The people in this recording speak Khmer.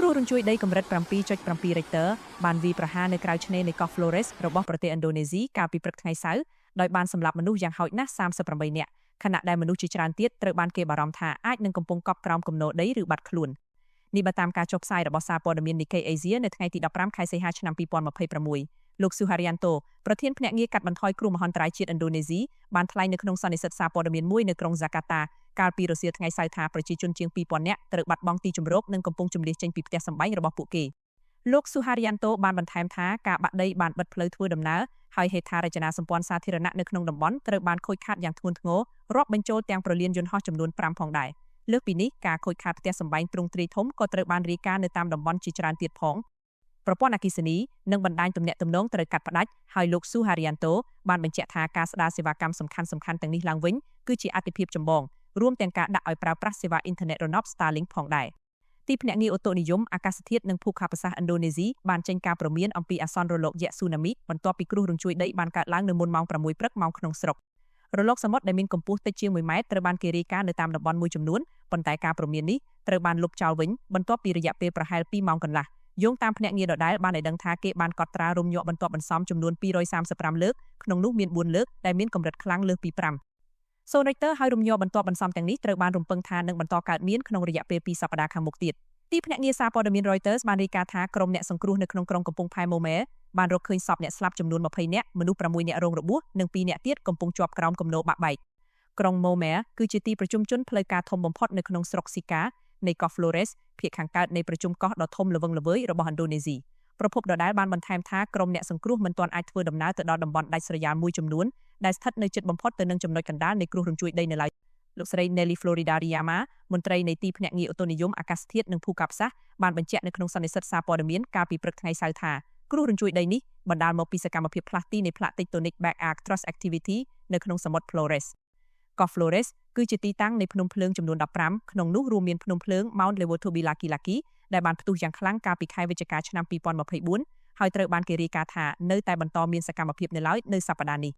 គ្រោះរញ្ជួយដីកម្រិត7.7 Richter បានវាយប្រហារនៅក្រៅឆ្នេរនៃកោះ Flores របស់ប្រទេសឥណ្ឌូនេស៊ីកាលពីព្រឹកថ្ងៃសៅរ៍ដោយបានសម្លាប់មនុស្សយ៉ាងហោចណាស់38នាក់ខណៈដែលមនុស្សជាច្រើនទៀតត្រូវបានគេបារម្ភថាអាចនឹងកំពុងកប់ក្រោមគំនរដីឬបាត់ខ្លួននេះបើតាមការចុះផ្សាយរបស់សារព័ត៌មាន Nikkei Asia នៅថ្ងៃទី15ខែសីហាឆ្នាំ2026លោក Suharyanto ប្រធានភ្នាក់ងារកាត់បន្ថយគ្រោះមហន្តរាយជាតិឥណ្ឌូនេស៊ីបានថ្លែងនៅក្នុងសន្និសីទសារព័ត៌មានមួយនៅក្រុង Jakarta កាលពីរសៀលថ្ងៃសៅរ៍ថាប្រជាជនជាង 2000 នាក់ត្រូវបាត់បង់ទីជម្រកនិងកំពុងជម្លៀសចេញពីផ្ទះសម្បែងរបស់ពួកគេលោក Suharyanto បានបន្ថែមថាការបាក់ដីបានបិទផ្លូវធ្វើដំណើរហើយហេដ្ឋារចនាសម្ព័ន្ធសាធារណៈនៅក្នុងតំបន់ត្រូវបានខូចខាតយ៉ាងធ្ងន់ធ្ងររាប់បញ្ចូលទាំងប្រលានយន្តហោះចំនួន5ផងដែរលើសពីនេះការខូចខាតផ្ទះសម្បែងទ្រង់ទ្រាយធំក៏ត្រូវបានរាយការណ៍នៅតាមតំបន់ជាច្រើនទៀតផងប្រព័ន្ធអគ្គិសនីនិងបណ្ដាញទំនាក់ទំនងត្រូវកាត់ផ្ដាច់ហើយលោក Suharyanto បានបញ្ជាក់ថាការស្ដារសេវាកម្មសំខាន់ៗទាំងនេះឡើងវិញគឺជាអាទិភាពចម្បងរួមទាំងការដាក់ឲ្យប្រើប្រាស់សេវាអ៊ីនធឺណិតរណប Starlink ផងដែរទីភ្នាក់ងារអូតូនិយមអាកាសធាតុនិងភូមិសាស្ត្រឥណ្ឌូនេស៊ីបានចេញការព្រមានអំពីអាសន្នរលកយក្សស៊ូណាមីបន្ទាប់ពីគ្រោះរញ្ជួយដីបានកើតឡើងនៅមុនម៉ោង6ព្រឹកម៉ោងក្នុងស្រុករលកសមុទ្រដែលមានកម្ពស់តិចជាង1ម៉ែត្រត្រូវបានគេរាយការណ៍នៅតាមតំបន់មួយចំនួនប៉ុន្តែការព្រមាននេះត្រូវបានលុបចោលវិញបន្ទាប់ពីរយៈពេលប្រហែល2ម៉ោងកន្លះយោងតាមភ្នាក់ងារដដែលបានឲ្យដឹងថាគេបានកត់ត្រារំញ័របន្ទាប់បន្សំចំនួន235លើកក្នុងនោះមាន4លើកដែលមានកម្រិតខ្លាំងលើសពី5សូន Richter ហើយរំញ័របន្ទាប់បន្សំទាំងនេះត្រូវបានរំពឹងថានឹងបន្តកើតមានក្នុងរយៈពេល2សប្តាហ៍ខាងមុខទៀតទីភ្នាក់ងារសារព័ត៌មាន Reuters បានរាយការណ៍ថាក្រុមអ្នកសង្គ្រោះនៅក្នុងក្រុងកំពង់ផែ Momer បានរកឃើញសពអ្នកស្លាប់ចំនួន20នាក់មនុស្ស6នាក់រងរបួសនិង2នាក់ទៀតកំពុងជាប់ក្រោមគំនរបាក់បែកក្រុង Momer គឺជាទីប្រជុំជនផ្លូវការធំបំផុតនៅក្នុងស្រុក Sika នៃកោះ Flores ភាគខាងកើតនៃប្រជុំកោះដ៏ធំល្វឹងល្វើយរបស់ឥណ្ឌូនេស៊ីប្រភពដដែលបានបន្ថែមថាក្រុមអ្នកសង្គ្រោះមិនទាន់អាចធ្វើដំណើរទៅដល់តំបន់ដាច់ស្រយាលមួយចំនួនដែលស្ថិតនៅជិតបំផុតទៅនឹងចំណុចកណ្ដាលនៃគ្រោះរញ្ជួយដីនៅឡើយលោកស្រី Nelly Floridariama មន្ត្រីនៃទីភ្នាក់ងារអូតូនិយមអាកាសធាតុនិងភូមិសាស្ត្របានបញ្ជាក់នៅក្នុងសន្និសីទសារព័ត៌មានកាលពីព្រឹកថ្ងៃសៅរ៍ថាគ្រោះរញ្ជួយដីនេះបណ្ដាលមកពីសកម្មភាពផ្លាស់ទីនៃផ្លាក Tectonic Plate Arc Thrust Activity នៅក្នុងសមុទ្រ Flores កោះ Flores គឺជាទីតាំងនៃភ្នំភ្លើងចំនួន15ក្នុងនោះរួមមានភ្នំភ្លើង Mount Lewotobila-Kilaki ដែលបានផ្ទុះយ៉ាងខ្លាំងកាលពីខែវិច្ឆិកាឆ្នាំ2024ហើយត្រូវបានគេរាយការណ៍ថានៅតែបន្តមានសកម្មភាពនៅឡើយនៅសប្តាហ៍នេះ